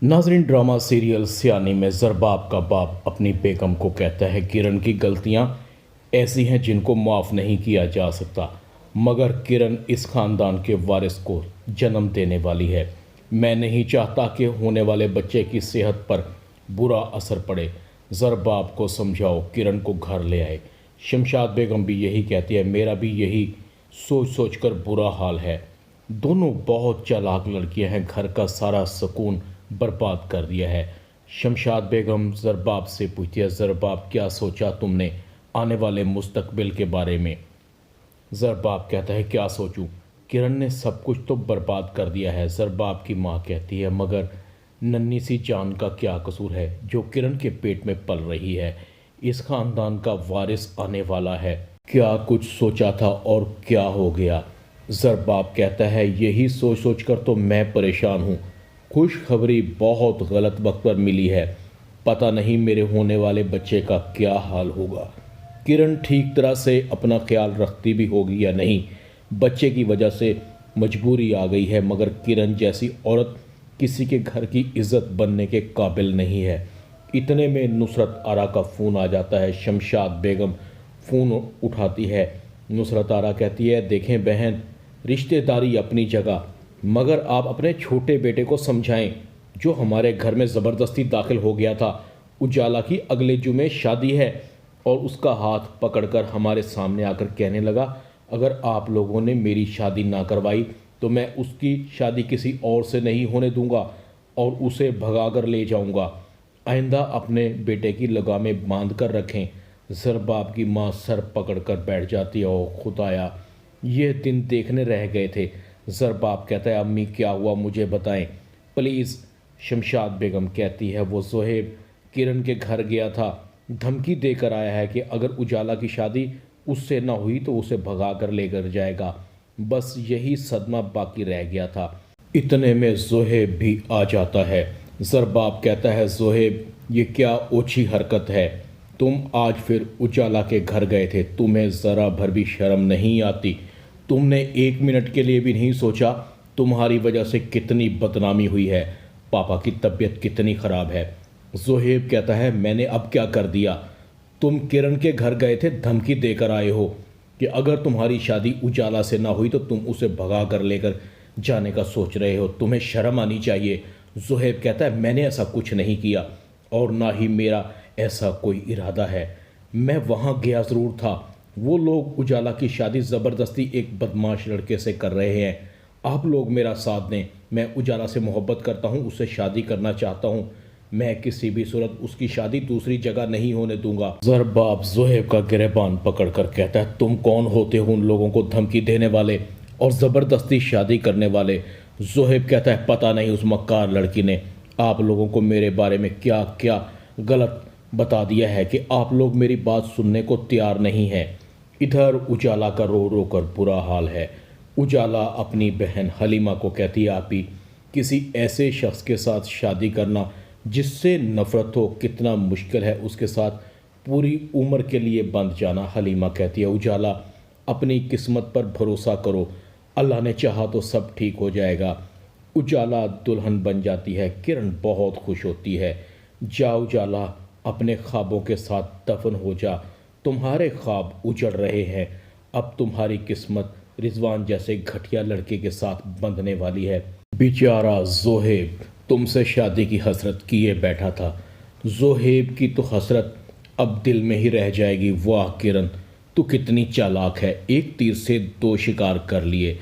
नाजरीन, drama serial सियानी में ज़रबाब का बाप अपनी बेगम को कहता है किरण की गलतियां ऐसी हैं जिनको माफ़ नहीं किया जा सकता, मगर किरण इस ख़ानदान के वारिस को जन्म देने वाली है। मैं नहीं चाहता कि होने वाले बच्चे की सेहत पर बुरा असर पड़े। ज़रबाब को समझाओ, किरण को घर ले आए। शमशाद बेगम भी यही कहती है, मेरा भी यही सोच सोच कर बुरा हाल है। दोनों बहुत चालाक लड़कियां हैं, घर का सारा सुकून बर्बाद कर दिया है। शमशाद बेगम ज़रबाब से पूछती है, ज़रबाब क्या सोचा तुमने आने वाले मुस्तकबिल के बारे में? ज़रबाब कहता है, क्या सोचूं, किरण ने सब कुछ तो बर्बाद कर दिया है। ज़रबाब की माँ कहती है, मगर नन्ही सी जान का क्या कसूर है जो किरण के पेट में पल रही है? इस ख़ानदान का वारिस आने वाला है। क्या कुछ सोचा था और क्या हो गया? ज़रबाब कहता है, यही सोच सोच कर तो मैं परेशान हूँ। खुशखबरी बहुत गलत वक्त पर मिली है। पता नहीं मेरे होने वाले बच्चे का क्या हाल होगा। किरण ठीक तरह से अपना ख्याल रखती भी होगी या नहीं, बच्चे की वजह से मजबूरी आ गई है, मगर किरण जैसी औरत किसी के घर की इज्जत बनने के काबिल नहीं है। इतने में नुसरत आरा का फ़ोन आ जाता है। शमशाद बेगम फ़ोन उठाती है। नुसरत आरा कहती है, देखें बहन, रिश्तेदारी अपनी जगह, मगर आप अपने छोटे बेटे को समझाएं जो हमारे घर में ज़बरदस्ती दाखिल हो गया था। उजाला की अगले जुमे शादी है। और उसका हाथ पकड़कर हमारे सामने आकर कहने लगा, अगर आप लोगों ने मेरी शादी ना करवाई तो मैं उसकी शादी किसी और से नहीं होने दूंगा और उसे भगा कर ले जाऊंगा। आइंदा अपने बेटे की लगामें बांध कर रखें। ज़रबाब की माँ सर पकड़ कर बैठ जाती है। और खुदाया, ये दिन देखने रह गए थे। ज़रबाब कहता है, अम्मी क्या हुआ मुझे बताएं प्लीज़। शमशाद बेगम कहती है, वो ज़ोहेब किरण के घर गया था, धमकी देकर आया है कि अगर उजाला की शादी उससे ना हुई तो उसे भगा कर लेकर जाएगा। बस यही सदमा बाकी रह गया था। इतने में ज़ोहेब भी आ जाता है। ज़रबाब कहता है, ज़ोहेब ये क्या ओछी हरकत है, तुम आज फिर उजाला के घर गए थे, तुम्हें ज़रा भर भी शर्म नहीं आती? तुमने एक मिनट के लिए भी नहीं सोचा तुम्हारी वजह से कितनी बदनामी हुई है, पापा की तबीयत कितनी ख़राब है? ज़ोहेब कहता है, मैंने अब क्या कर दिया? तुम किरण के घर गए थे, धमकी देकर आए हो कि अगर तुम्हारी शादी उजाला से ना हुई तो तुम उसे भगा कर लेकर जाने का सोच रहे हो, तुम्हें शर्म आनी चाहिए। ज़ोहेब कहता है, मैंने ऐसा कुछ नहीं किया और ना ही मेरा ऐसा कोई इरादा है। मैं वहाँ गया ज़रूर था। वो लोग उजाला की शादी ज़बरदस्ती एक बदमाश लड़के से कर रहे हैं। आप लोग मेरा साथ दें, मैं उजाला से मोहब्बत करता हूँ, उससे शादी करना चाहता हूँ। मैं किसी भी सूरत उसकी शादी दूसरी जगह नहीं होने दूंगा। ज़रबाब ज़ोहेब का गिरबान पकड़कर कहता है, तुम कौन होते हो उन लोगों को धमकी देने वाले और ज़बरदस्ती शादी करने वाले? ज़ोहेब कहता है, पता नहीं उस मक्कार लड़की ने आप लोगों को मेरे बारे में क्या क्या गलत बता दिया है कि आप लोग मेरी बात सुनने को तैयार नहीं हैं। इधर उजाला का रो रो कर बुरा हाल है। उजाला अपनी बहन हलीमा को कहती है, आप ही किसी ऐसे शख्स के साथ शादी करना जिससे नफ़रत हो कितना मुश्किल है, उसके साथ पूरी उम्र के लिए बंध जाना। हलीमा कहती है, उजाला अपनी किस्मत पर भरोसा करो, अल्लाह ने चाहा तो सब ठीक हो जाएगा। उजाला दुल्हन बन जाती है। किरण बहुत खुश होती है। जा उजाला, अपने ख्वाबों के साथ दफन हो जा, तुम्हारे ख्वाब उजड़ रहे हैं। अब तुम्हारी किस्मत रिजवान जैसे घटिया लड़के के साथ बंधने वाली है। बेचारा ज़ोहेब तुमसे शादी की हसरत किए बैठा था। ज़ोहेब की तो हसरत अब दिल में ही रह जाएगी। वाह किरण, तू कितनी चालाक है, एक तीर से दो शिकार कर लिए।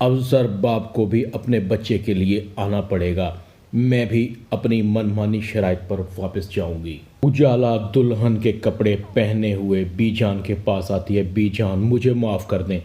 अब ज़रबाब को भी अपने बच्चे के लिए आना पड़ेगा। मैं भी अपनी मनमानी शराइत पर वापस जाऊंगी। उजाला दुल्हन के कपड़े पहने हुए बीजान के पास आती है। बीजान, मुझे माफ़ कर दें,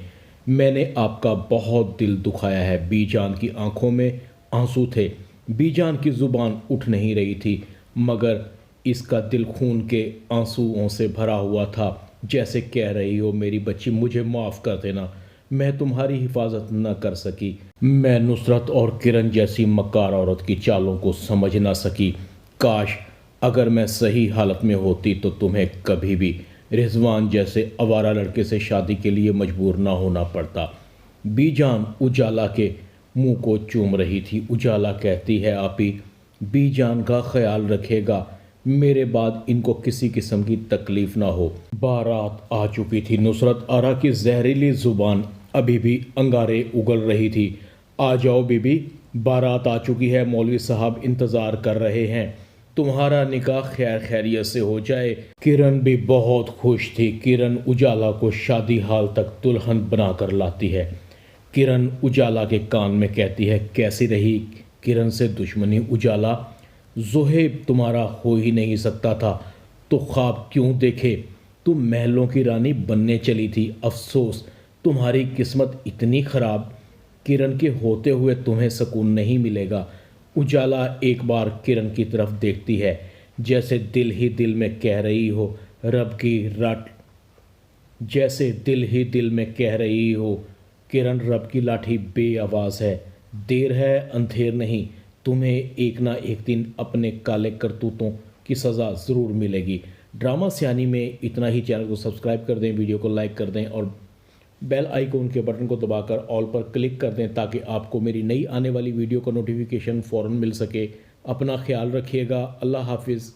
मैंने आपका बहुत दिल दुखाया है। बीजान की आंखों में आंसू थे। बीजान की ज़ुबान उठ नहीं रही थी, मगर इसका दिल खून के आंसुओं से भरा हुआ था, जैसे कह रही हो, मेरी बच्ची मुझे माफ़ कर देना, मैं तुम्हारी हिफाजत न कर सकी। मैं नुसरत और किरण जैसी मक्कार औरत की चालों को समझ ना सकी। काश अगर मैं सही हालत में होती तो तुम्हें कभी भी रिजवान जैसे आवारा लड़के से शादी के लिए मजबूर ना होना पड़ता। बीजान उजाला के मुंह को चूम रही थी। उजाला कहती है, आप ही बीजान का ख्याल रखेगा। मेरे बाद इनको किसी किस्म की तकलीफ ना हो। बारात आ चुकी थी। नुसरत आरा की जहरीली जुबान अभी भी अंगारे उगल रही थी। आ जाओ बीबी, बारात आ चुकी है, मौलवी साहब इंतज़ार कर रहे हैं, तुम्हारा निकाह खैर खैरियत से हो जाए। किरण भी बहुत खुश थी। किरण उजाला को शादी हाल तक दुल्हन बनाकर लाती है। किरण उजाला के कान में कहती है, कैसी रही किरण से दुश्मनी उजाला? ज़ोहेब तुम्हारा हो ही नहीं सकता था तो ख्वाब क्यों देखे? तुम महलों की रानी बनने चली थी। अफसोस तुम्हारी किस्मत इतनी ख़राब, किरण के होते हुए तुम्हें सुकून नहीं मिलेगा। उजाला एक बार किरण की तरफ देखती है, जैसे दिल ही दिल में कह रही हो, रब की रट जैसे दिल ही दिल में कह रही हो, किरण रब की लाठी बेआवाज़ है। देर है अंधेर नहीं, तुम्हें एक ना एक दिन अपने काले करतूतों की सज़ा ज़रूर मिलेगी। ड्रामा सियानी में इतना ही। चैनल को सब्सक्राइब कर दें, वीडियो को लाइक कर दें और बेल आइकॉन के बटन को दबाकर ऑल पर क्लिक कर दें ताकि आपको मेरी नई आने वाली वीडियो का नोटिफिकेशन फ़ौरन मिल सके। अपना ख्याल रखिएगा। अल्लाह हाफिज़।